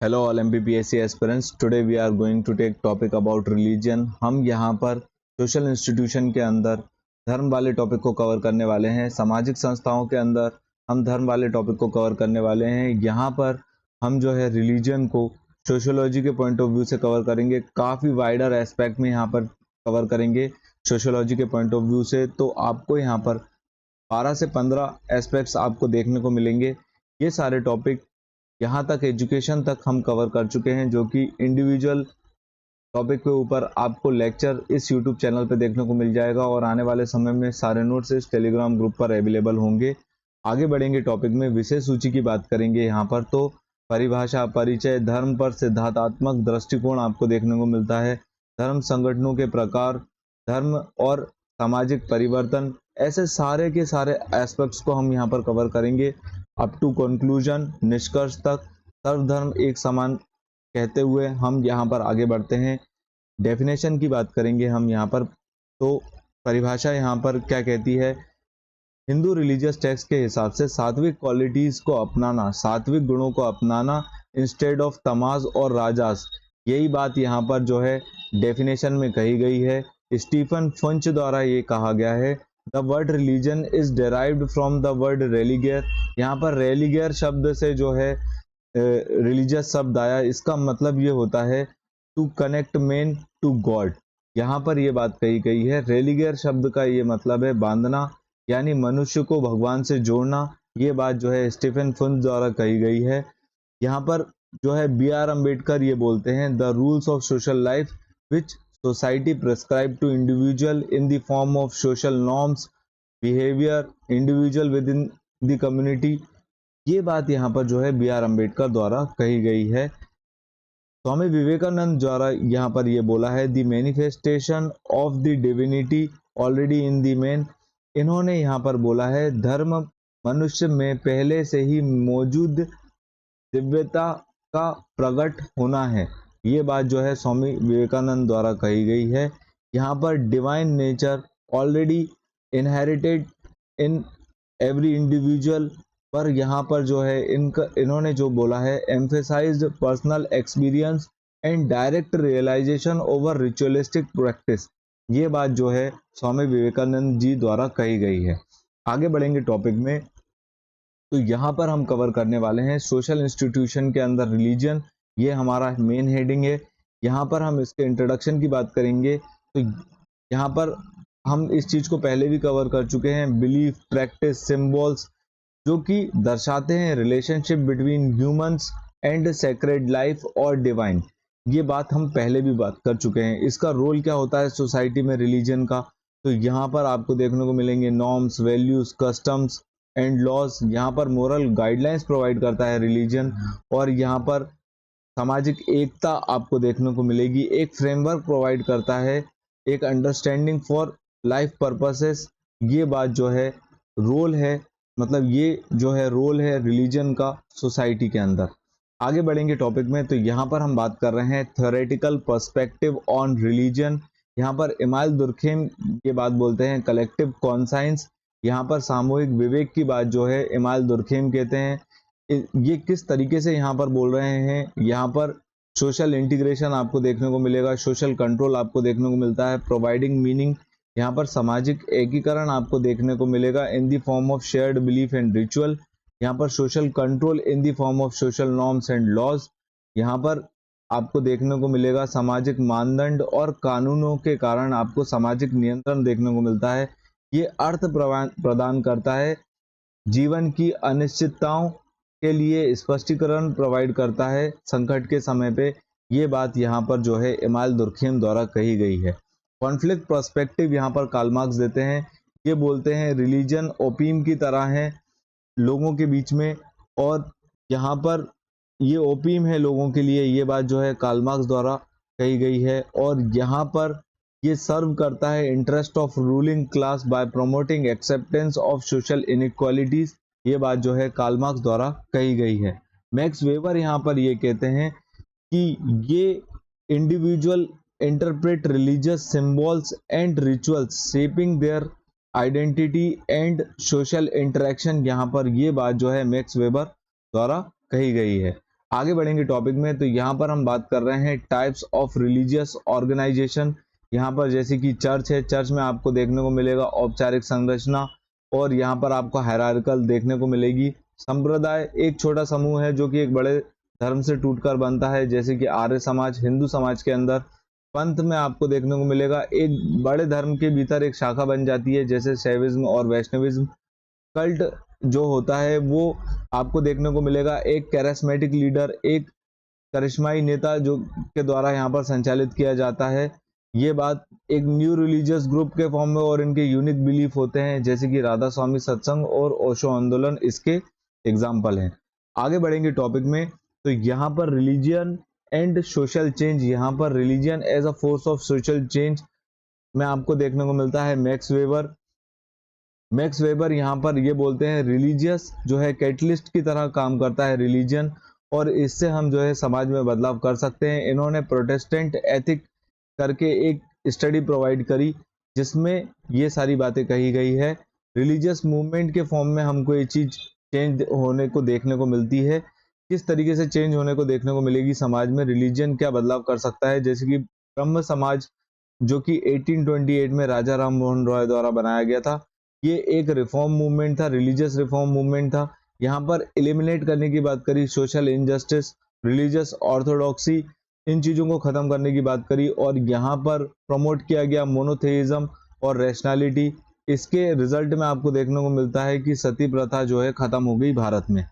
Hello all MBBSC aspirants, today we are going to take topic about religion. हम यहाँ पर social institution के अंदर धर्म वाले टॉपिक को कवर करने वाले हैं। सामाजिक संस्थाओं के अंदर हम धर्म वाले टॉपिक को कवर करने वाले हैं। यहाँ पर हम जो है रिलीजन को सोशियोलॉजी के पॉइंट ऑफ व्यू से कवर करेंगे। काफ़ी वाइडर एस्पेक्ट में यहाँ पर कवर करेंगे सोशियोलॉजी के पॉइंट ऑफ व्यू से। तो आपको यहाँ पर 12 से 15 एस्पेक्ट्स आपको देखने को मिलेंगे। ये सारे टॉपिक यहाँ तक एजुकेशन तक हम कवर कर चुके हैं, जो कि इंडिविजुअल टॉपिक के ऊपर आपको लेक्चर इस यूट्यूब चैनल पे देखने को मिल जाएगा और आने वाले समय में सारे नोट्स इस टेलीग्राम ग्रुप पर अवेलेबल होंगे। आगे बढ़ेंगे टॉपिक में, विषय सूची की बात करेंगे। यहाँ पर तो परिभाषा, परिचय, धर्म पर सिद्धांतात्मक दृष्टिकोण आपको देखने को मिलता है, धर्म संगठनों के प्रकार, धर्म और सामाजिक परिवर्तन, ऐसे सारे के सारे एस्पेक्ट्स को हम यहाँ पर कवर करेंगे अप टू कंक्लूजन, निष्कर्ष तक। सर्वधर्म एक समान कहते हुए हम यहाँ पर आगे बढ़ते हैं। डेफिनेशन की बात करेंगे हम यहाँ पर। तो परिभाषा यहाँ पर क्या कहती है? हिंदू रिलीजियस टेक्स्ट के हिसाब से सात्विक क्वालिटीज को अपनाना, सात्विक गुणों को अपनाना इंस्टेड ऑफ तमाज और राजास, यही बात यहाँ पर जो है डेफिनेशन में कही गई है। स्टीफन फंच द्वारा ये कहा गया है, the word religion is derived from the word religare. यहाँ पर रेलिगियर शब्द से जो है रिलीजियस शब्द आया। इसका मतलब ये होता है to connect man to god. यहाँ पर ये बात कही गई है। रेलिगियर शब्द का ये मतलब है बांधना, यानी मनुष्य को भगवान से जोड़ना। ये बात जो है स्टीफन फंच द्वारा कही गई है। यहाँ पर जो है B.R. अम्बेडकर ये बोलते हैं, the rules of social life which society prescribe to individual in the form of social norms, behaviour, individual within the community. ये बात यहाँ पर जो है B.R. अम्बेडकर द्वारा कही गई है। स्वामी विवेकानंद द्वारा यहाँ पर ये बोला है, the manifestation of the divinity already in the man. इन्होंने यहाँ पर बोला है, धर्म मनुष्य में पहले से ही मौजूद दिव्यता का प्रकट होना है। ये बात जो है स्वामी विवेकानंद द्वारा कही गई है। यहाँ पर divine nature already inherited in every individual, पर यहाँ पर जो है इन्होंने जो बोला है, emphasised personal experience and direct realisation over ritualistic practice. ये बात जो है स्वामी विवेकानंद जी द्वारा कही गई है। आगे बढ़ेंगे टॉपिक में। तो यहाँ पर हम कवर करने वाले हैं सोशल इंस्टीट्यूशन के अंदर रिलीजन। ये हमारा मेन हेडिंग है। यहाँ पर हम इसके इंट्रोडक्शन की बात करेंगे। तो यहाँ पर हम इस चीज को पहले भी कवर कर चुके हैं। बिलीफ, प्रैक्टिस, सिंबल्स जो कि दर्शाते हैं relationship between humans and sacred life और डिवाइन। ये बात हम पहले भी बात कर चुके हैं। इसका रोल क्या होता है सोसाइटी में रिलीजन का? तो यहाँ पर आपको देखने को मिलेंगे norms, values, customs and laws. यहाँ पर मोरल गाइडलाइंस प्रोवाइड करता है रिलीजन, और यहाँ पर सामाजिक एकता आपको देखने को मिलेगी। एक फ्रेमवर्क प्रोवाइड करता है, एक अंडरस्टैंडिंग फॉर लाइफ पर्पसेस। ये बात जो है रोल है, मतलब ये जो है रोल है रिलीजन का सोसाइटी के अंदर। आगे बढ़ेंगे टॉपिक में। तो यहाँ पर हम बात कर रहे हैं थ्योरेटिकल पर्सपेक्टिव ऑन रिलीजन। यहाँ पर इमाइल दुर्खेम ये बात बोलते हैं कलेक्टिव कॉन्साइंस। यहाँ पर सामूहिक विवेक की बात जो है इमाइल दुर्खेम कहते हैं। ये किस तरीके से यहाँ पर बोल रहे हैं? यहाँ पर सोशल इंटीग्रेशन आपको देखने को मिलेगा, सोशल कंट्रोल आपको देखने को मिलता है, प्रोवाइडिंग मीनिंग। यहाँ पर सामाजिक एकीकरण आपको देखने को मिलेगा in the form of shared belief and ritual. यहाँ पर social control in the form of social norms and laws. यहाँ पर आपको देखने को मिलेगा सामाजिक मानदंड और कानूनों के कारण आपको सामाजिक नियंत्रण देखने को मिलता है। ये अर्थ प्रदान करता है, जीवन की अनिश्चितताओं के लिए स्पष्टीकरण प्रोवाइड करता है संकट के समय पे। ये बात यहाँ पर जो है इमाइल दुर्खेम द्वारा कही गई है। कॉन्फ्लिक्ट पर्सपेक्टिव यहाँ पर कार्ल मार्क्स देते हैं। ये बोलते हैं रिलीजन ओपीम की तरह है लोगों के बीच में, और यहाँ पर ये ओपीम है लोगों के लिए। ये बात जो है कार्ल मार्क्स द्वारा कही गई है। और यहाँ पर ये सर्व करता है interest of ruling class bye promoting acceptance of social inequalities. ये बात जो है कार्ल मार्क्स द्वारा कही गई है। मैक्स वेबर यहाँ पर ये कहते हैं कि ये individual interpret religious symbols and rituals shaping their identity and social interaction। यहाँ पर ये बात जो है मैक्स वेबर द्वारा कही गई है। आगे बढ़ेंगे टॉपिक में, तो यहाँ पर हम बात कर रहे हैं टाइप्स ऑफ रिलीजियस ऑर्गेनाइजेशन। यहाँ पर जैसे कि चर्च है, चर्च में आपको देखने को मिलेगा औपचारिक संरचना, और यहाँ पर आपको हायरार्किकल देखने को मिलेगी। संप्रदाय एक छोटा समूह है जो कि एक बड़े धर्म से टूटकर बनता है, जैसे कि आर्य समाज हिंदू समाज के अंदर। पंथ में आपको देखने को मिलेगा एक बड़े धर्म के भीतर एक शाखा बन जाती है, जैसे शैविज्म और वैष्णविज्म। कल्ट जो होता है वो आपको देखने को मिलेगा एक कैरिस्मेटिक लीडर, एक करिश्माई नेता जो के द्वारा यहाँ पर संचालित किया जाता है। ये बात एक न्यू रिलीजियस ग्रुप के फॉर्म में, और इनके यूनिक बिलीफ होते हैं, जैसे कि राधा स्वामी सत्संग और ओशो आंदोलन इसके एग्जाम्पल हैं। आगे बढ़ेंगे टॉपिक में, तो यहाँ पर रिलीजियन एंड सोशल चेंज। यहाँ पर religion as a force of social change में आपको देखने को मिलता है मैक्स वेबर यहाँ पर ये बोलते हैं रिलीजियस जो है कैटलिस्ट की तरह काम करता है रिलीजन, और इससे हम जो है समाज में बदलाव कर सकते हैं। इन्होंने प्रोटेस्टेंट एथिक करके एक स्टडी प्रोवाइड करी जिसमें ये सारी बातें कही गई है। रिलीजियस मूवमेंट के फॉर्म में हमको ये चीज चेंज होने को देखने को मिलती है। किस तरीके से चेंज होने को देखने को मिलेगी समाज में, रिलीजन क्या बदलाव कर सकता है, जैसे कि ब्रह्म समाज जो कि 1828 में राजा राम मोहन रॉय द्वारा बनाया गया था। ये एक रिफॉर्म मूवमेंट था, रिलीजियस रिफॉर्म मूवमेंट था। यहाँ पर एलिमिनेट करने की बात करी सोशल इनजस्टिस, रिलीजियस ऑर्थोडॉक्सी, इन चीजों को खत्म करने की बात करी, और यहाँ पर प्रमोट किया गया मोनोथेइज्म और रैशनैलिटी। इसके रिजल्ट में आपको देखने को मिलता है कि सती प्रथा जो है खत्म हो गई भारत में।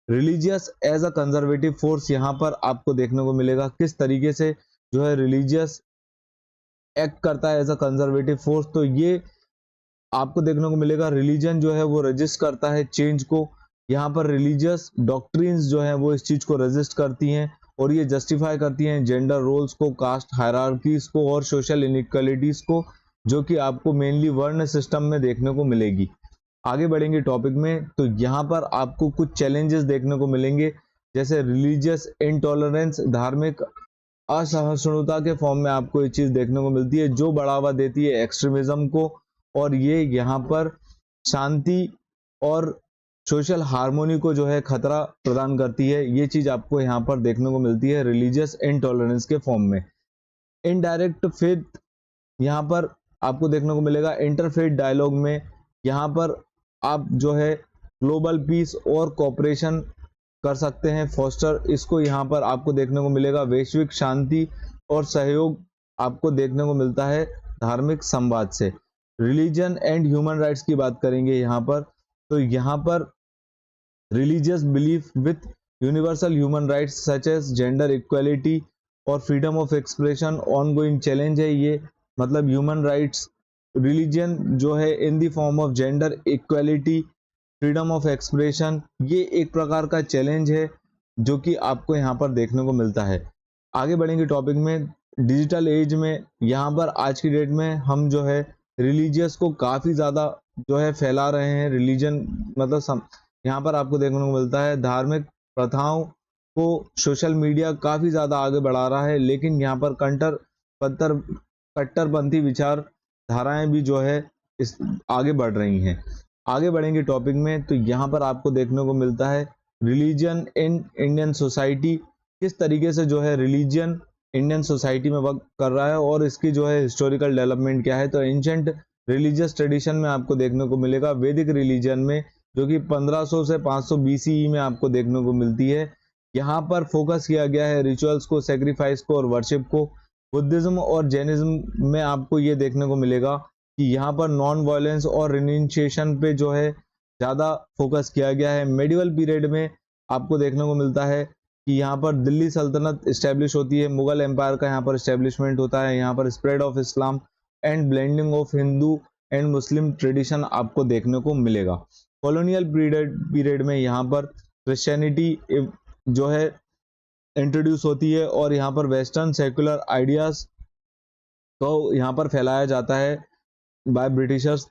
Religious as a conservative force यहाँ पर आपको देखने को मिलेगा किस तरीके से जो है रिलीजियस एक्ट करता है एज अ कंजर्वेटिव फोर्स। तो ये आपको देखने को मिलेगा रिलीजन जो है वो रजिस्ट करता है चेंज को। यहाँ पर रिलीजियस डॉक्ट्रिन्स जो है वो इस चीज को रजिस्ट करती हैं, और ये जस्टिफाई करती हैं जेंडर रोल्स को, कास्ट हायरार्कीज को और सोशल इनइक्वालिटीज को, जो कि आपको मेनली वर्ण सिस्टम में देखने को मिलेगी। आगे बढ़ेंगे टॉपिक में, तो यहाँ पर आपको कुछ चैलेंजेस देखने को मिलेंगे, जैसे रिलीजियस इंटॉलरेंस, धार्मिक असहिष्णुता के फॉर्म में आपको ये चीज देखने को मिलती है जो बढ़ावा देती है एक्सट्रीमिज्म को, और ये यहाँ पर शांति और सोशल हार्मोनी को जो है खतरा प्रदान करती है। ये चीज आपको यहाँ पर देखने को मिलती है रिलीजियस इंटॉलरेंस के फॉर्म में। इनडायरेक्ट फेथ यहाँ पर आपको देखने को मिलेगा इंटरफेथ डायलॉग में। यहाँ पर आप जो है ग्लोबल पीस और कोऑपरेशन कर सकते हैं फोस्टर, इसको यहाँ पर आपको देखने को मिलेगा वैश्विक शांति और सहयोग आपको देखने को मिलता है धार्मिक संवाद से। रिलीजन एंड ह्यूमन राइट्स की बात करेंगे यहाँ पर, तो यहाँ पर religious belief with universal human rights such as gender equality और freedom of expression ongoing challenge है। ये मतलब ह्यूमन राइट्स रिलीजन जो है in the form of gender equality, freedom of expression, ये एक प्रकार का चैलेंज है जो कि आपको यहाँ पर देखने को मिलता है। आगे बढ़ेंगे टॉपिक में, डिजिटल एज में यहाँ पर आज की डेट में हम जो है रिलीजियस को काफ़ी ज़्यादा जो है फैला रहे हैं। रिलीजन मतलब यहाँ पर आपको देखने को मिलता है धार्मिक प्रथाओं को सोशल मीडिया काफ़ी ज़्यादा आगे बढ़ा रहा है, लेकिन यहाँ पर कट्टरपंथी विचार धाराएं भी जो है इस आगे बढ़ रही हैं। आगे बढ़ेंगे टॉपिक में, तो यहाँ पर आपको देखने को मिलता है रिलीजन इन इंडियन सोसाइटी, किस तरीके से जो है रिलीजन इंडियन सोसाइटी में वर्क कर रहा है और इसकी जो है हिस्टोरिकल डेवलपमेंट क्या है। तो एंशंट रिलीजियस ट्रेडिशन में आपको देखने को मिलेगा वैदिक रिलीजन में, जो कि 1500 से 500 BCE में आपको देखने को मिलती है। यहाँ पर फोकस किया गया है रिचुअल्स को, सेक्रीफाइस को और वर्शिप को। बुद्धिज्म और जैनिज्म में आपको ये देखने को मिलेगा कि यहाँ पर नॉन वायलेंस और रिनिशिएशन पे जो है ज़्यादा फोकस किया गया है। मेडिवल पीरियड में आपको देखने को मिलता है कि यहाँ पर दिल्ली सल्तनत इस्टेब्लिश होती है, मुगल एम्पायर का यहाँ पर इस्टेब्लिशमेंट होता है, यहाँ पर spread of Islam and blending of Hindu and Muslim tradition आपको देखने को मिलेगा। कॉलोनियल पीरियड में यहाँ पर क्रिश्चियनिटी जो है इंट्रोड्यूस होती है, और यहाँ पर वेस्टर्न सेकुलर आइडियाज को यहाँ पर फैलाया जाता है बाय ब्रिटिशर्स।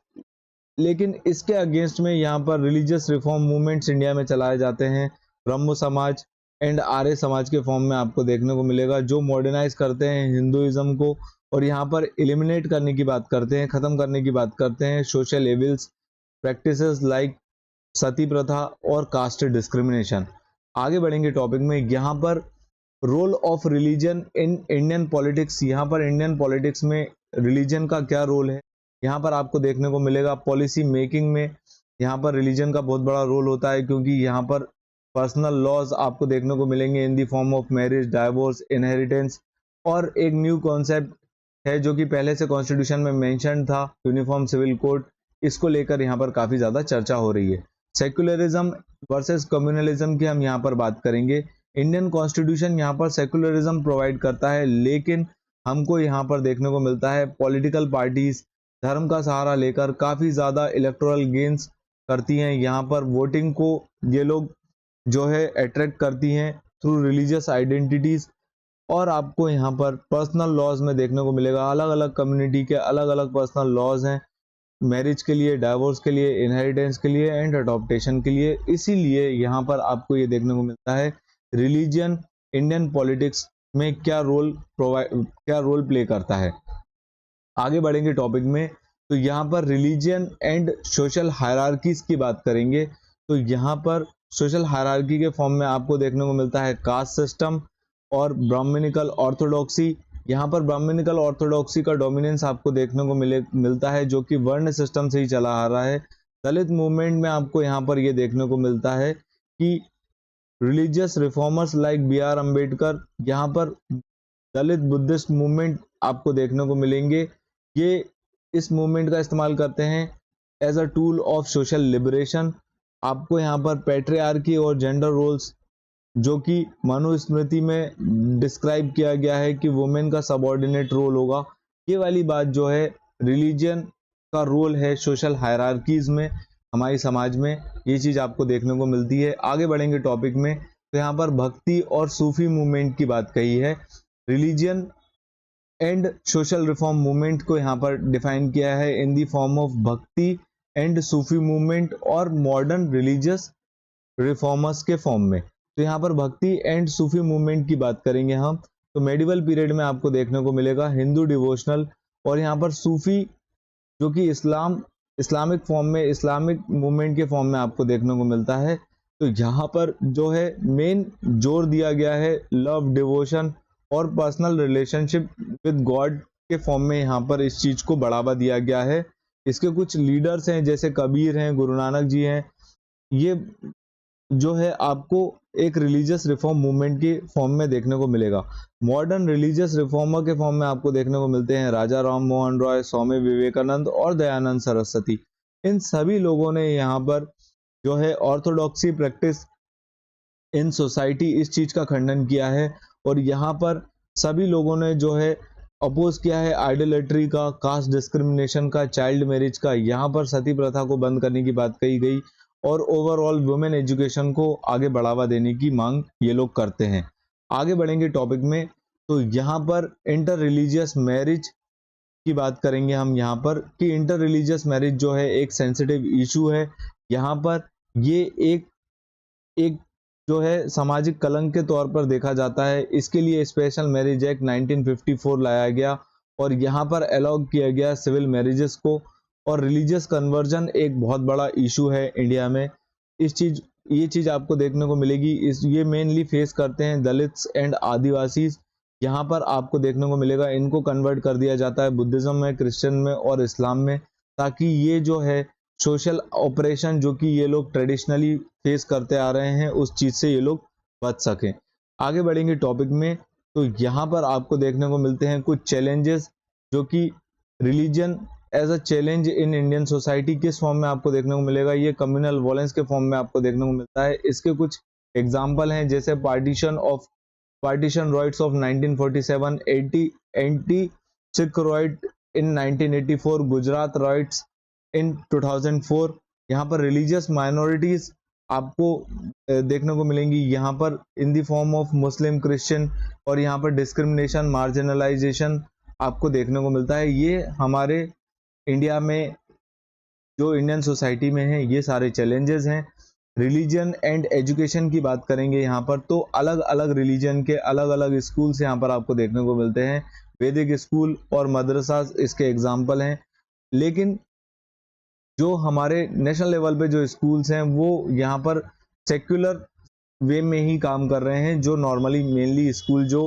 लेकिन इसके अगेंस्ट में यहाँ पर रिलीजियस रिफॉर्म मूवमेंट्स इंडिया में चलाए जाते हैं। ब्रह्म समाज एंड आर्य समाज के फॉर्म में आपको देखने को मिलेगा जो मॉडर्नाइज करते हैं हिंदुइज्म को, और यहाँ पर एलिमिनेट करने की बात करते हैं, खत्म करने की बात करते हैं सोशल एविल्स प्रैक्टिसेस लाइक सती प्रथा और कास्ट डिस्क्रिमिनेशन। आगे बढ़ेंगे टॉपिक में। यहाँ पर role of religion in Indian politics, यहाँ पर इंडियन पॉलिटिक्स में रिलीजन का क्या रोल है, यहाँ पर आपको देखने को मिलेगा। पॉलिसी मेकिंग में यहाँ पर रिलीजन का बहुत बड़ा रोल होता है, क्योंकि यहाँ पर पर्सनल लॉज आपको देखने को मिलेंगे in the form of marriage, divorce, inheritance, और एक न्यू कॉन्सेप्ट है जो कि पहले से कॉन्स्टिट्यूशन में मेंशन था, यूनिफॉर्म सिविल कोड। इसको लेकर यहाँ पर काफी ज्यादा चर्चा हो रही है। सेक्युलरिज्म वर्सेस कम्युनलिज्म की हम यहाँ पर बात करेंगे। इंडियन कॉन्स्टिट्यूशन यहाँ पर सेक्युलरिज्म प्रोवाइड करता है, लेकिन हमको यहाँ पर देखने को मिलता है पॉलिटिकल पार्टीज धर्म का सहारा लेकर काफी ज्यादा इलेक्टोरल गेन्स करती हैं। यहाँ पर वोटिंग को ये लोग जो है अट्रैक्ट करती हैं थ्रू रिलीजियस आइडेंटिटीज। और आपको यहाँ पर पर्सनल लॉज में देखने को मिलेगा, अलग अलग कम्युनिटी के अलग अलग पर्सनल लॉज हैं, मैरिज के लिए, डाइवोर्स के लिए, इनहेरिटेंस के लिए एंड अडॉप्टेशन के लिए। इसीलिए यहाँ पर आपको ये देखने को मिलता है रिलीजन इंडियन पॉलिटिक्स में क्या रोल प्ले करता है। आगे बढ़ेंगे टॉपिक में, तो यहाँ पर रिलीजन एंड सोशल हायरार्कीज की बात करेंगे। तो यहाँ पर सोशल हायरार्की के फॉर्म में आपको देखने को मिलता है कास्ट सिस्टम और ब्राह्मणिकल ऑर्थोडॉक्सी। यहाँ पर ब्राह्मणिकल ऑर्थोडॉक्सी का डोमिनेंस आपको देखने को मिलता है, जो कि वर्ण सिस्टम से ही चला आ रहा है। दलित मूवमेंट में आपको यहाँ पर ये देखने को मिलता है कि religious reformers like B R. Ambedkar, यहाँ पर दलित बुद्धिस्ट मूवमेंट आपको देखने को मिलेंगे। ये इस मूवमेंट का इस्तेमाल करते हैं as a tool of social liberation. आपको यहाँ पर पैट्रियार्की और जेंडर रोल्स जो कि मनुस्मृति में डिस्क्राइब किया गया है कि वुमेन का सबऑर्डिनेट रोल होगा, ये वाली बात जो है रिलीजन का रोल है सोशल हायरार्कीज में, हमारी समाज में ये चीज आपको देखने को मिलती है। आगे बढ़ेंगे टॉपिक में, तो यहाँ पर भक्ति और सूफी मूवमेंट की बात कही है। Religion and social reform movement को यहाँ पर डिफाइन किया है इन दी फॉर्म ऑफ भक्ति एंड सूफी मूवमेंट और मॉडर्न रिलीजियस रिफॉर्मर्स के फॉर्म में। तो यहाँ पर भक्ति एंड सूफी मूवमेंट की बात करेंगे हम, तो मेडिवल पीरियड में आपको देखने को मिलेगा हिंदू डिवोशनल, और यहाँ पर सूफी जो कि इस्लामिक फॉर्म में, इस्लामिक मूवमेंट के फॉर्म में आपको देखने को मिलता है। तो यहाँ पर जो है मेन जोर दिया गया है लव, डिवोशन और पर्सनल रिलेशनशिप विद गॉड के फॉर्म में, यहाँ पर इस चीज को बढ़ावा दिया गया है। इसके कुछ लीडर्स हैं जैसे कबीर हैं, गुरु नानक जी हैं। ये जो है आपको एक रिलीजियस रिफॉर्म मूवमेंट की फॉर्म में देखने को मिलेगा। मॉडर्न रिलीजियस रिफॉर्मर के फॉर्म में आपको देखने को मिलते हैं राजा राम मोहन रॉय, स्वामी विवेकानंद और दयानंद सरस्वती। इन सभी लोगों ने यहाँ पर जो है ऑर्थोडॉक्सी प्रैक्टिस इन सोसाइटी, इस चीज का खंडन किया है। और यहाँ पर सभी लोगों ने जो है अपोज किया है आइडोलेट्री का, कास्ट डिस्क्रिमिनेशन का, चाइल्ड मैरिज का। यहाँ पर सती प्रथा को बंद करने की बात कही गई और ओवरऑल वुमेन एजुकेशन को आगे बढ़ावा देने की मांग ये लोग करते हैं। आगे बढ़ेंगे टॉपिक में, तो यहाँ पर इंटर रिलीजियस मैरिज की बात करेंगे हम यहाँ पर कि इंटर रिलीजियस मैरिज जो है एक सेंसिटिव इशू है। यहाँ पर ये एक जो है सामाजिक कलंक के तौर पर देखा जाता है। इसके लिए स्पेशल मैरिज एक्ट 1954 लाया गया और यहाँ पर अलाउ किया गया सिविल मैरिजेस को। और रिलीजियस कन्वर्जन एक बहुत बड़ा इशू है इंडिया में। ये चीज आपको देखने को मिलेगी। ये मेनली फेस करते हैं दलित्स एंड आदिवासी। यहाँ पर आपको देखने को मिलेगा इनको कन्वर्ट कर दिया जाता है बुद्धिज्म में, क्रिश्चियन में और इस्लाम में, ताकि ये जो है सोशल ऑपरेशन जो कि ये लोग ट्रेडिशनली फेस करते आ रहे हैं उस चीज से ये लोग बच सकें। आगे बढ़ेंगे टॉपिक में, तो यहाँ पर आपको देखने को मिलते हैं कुछ चैलेंजेस जो कि religion as a challenge in Indian society किस फॉर्म में आपको देखने को मिलेगा। ये कम्युनल वॉयलेंस के फॉर्म में आपको देखने को मिलता है। इसके कुछ एग्जाम्पल हैं जैसे partition riots of 1947, anti Sikh riot in 1984, Gujarat riots in 2004। यहाँ पर रिलीजियस माइनॉरिटीज आपको देखने को मिलेंगी यहाँ पर इन the form of Muslim, Christian, और यहाँ पर डिस्क्रिमिनेशन, मार्जिनलाइजेशन आपको देखने को मिलता है। ये हमारे इंडिया में जो इंडियन सोसाइटी में है ये सारे चैलेंजेस हैं। रिलीजन एंड एजुकेशन की बात करेंगे यहाँ पर, तो अलग अलग रिलीजन के अलग अलग स्कूल्स यहाँ पर आपको देखने को मिलते हैं। वैदिक स्कूल और मदरसा इसके एग्जाम्पल हैं। लेकिन जो हमारे नेशनल लेवल पे जो स्कूल्स हैं वो यहाँ पर सेक्युलर वे में ही काम कर रहे हैं जो नॉर्मली मेनली स्कूल जो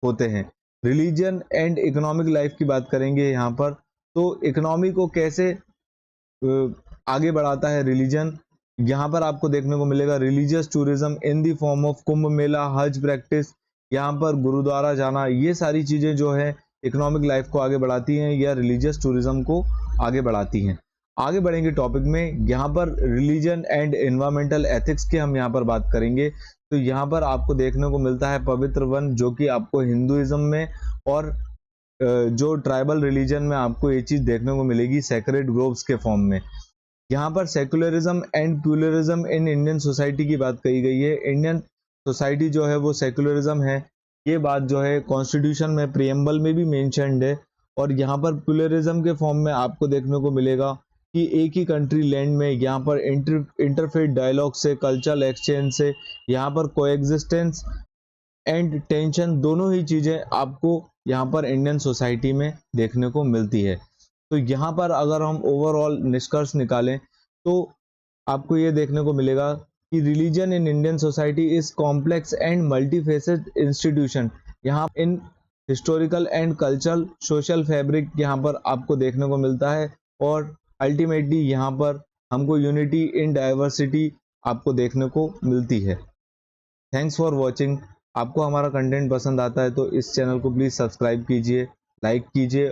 होते हैं। रिलीजन एंड इकोनॉमिक लाइफ की बात करेंगे यहाँ पर, तो इकोनॉमी को कैसे आगे बढ़ाता है रिलीजन। यहाँ पर आपको देखने को मिलेगा religious tourism in the form of Kumbh Mela, Hajj practice, यहाँ पर गुरुद्वारा जाना, ये सारी चीजें जो है इकोनॉमिक लाइफ को आगे बढ़ाती हैं या रिलीजियस टूरिज्म को आगे बढ़ाती हैं। आगे बढ़ेंगे टॉपिक में, यहाँ पर रिलीजन एंड एनवायरमेंटल एथिक्स की हम यहाँ पर बात करेंगे। तो यहाँ पर आपको देखने को मिलता है पवित्र वन, जो कि आपको हिंदुइज्म में और जो ट्राइबल रिलीजन में आपको ये चीज देखने को मिलेगी सेक्रेड ग्रोव्स के फॉर्म में। यहाँ पर secularism and pluralism in Indian society की बात कही गई है। इंडियन सोसाइटी जो है वो सेकुलरिज्म है, ये बात जो है कॉन्स्टिट्यूशन में प्रियम्बल में भी मेंशन्ड है। और यहाँ पर प्लूरलिज्म के फॉर्म में आपको देखने को मिलेगा कि एक ही कंट्री लैंड में यहाँ पर इंटरफेथ डायलॉग से, कल्चरल एक्सचेंज से, यहाँ पर कोएग्जिस्टेंस एंड टेंशन, दोनों ही चीजें आपको यहाँ पर इंडियन सोसाइटी में देखने को मिलती है। तो यहाँ पर अगर हम ओवरऑल निष्कर्ष निकालें तो आपको ये देखने को मिलेगा कि religion in Indian society is complex and multifaceted institution. यहाँ in historical and cultural social fabric यहाँ पर आपको देखने को मिलता है, और अल्टीमेटली यहाँ पर हमको यूनिटी इन डाइवर्सिटी आपको देखने को मिलती है। Thanks for watching. आपको हमारा कंटेंट पसंद आता है तो इस चैनल को प्लीज़ सब्सक्राइब कीजिए, लाइक कीजिए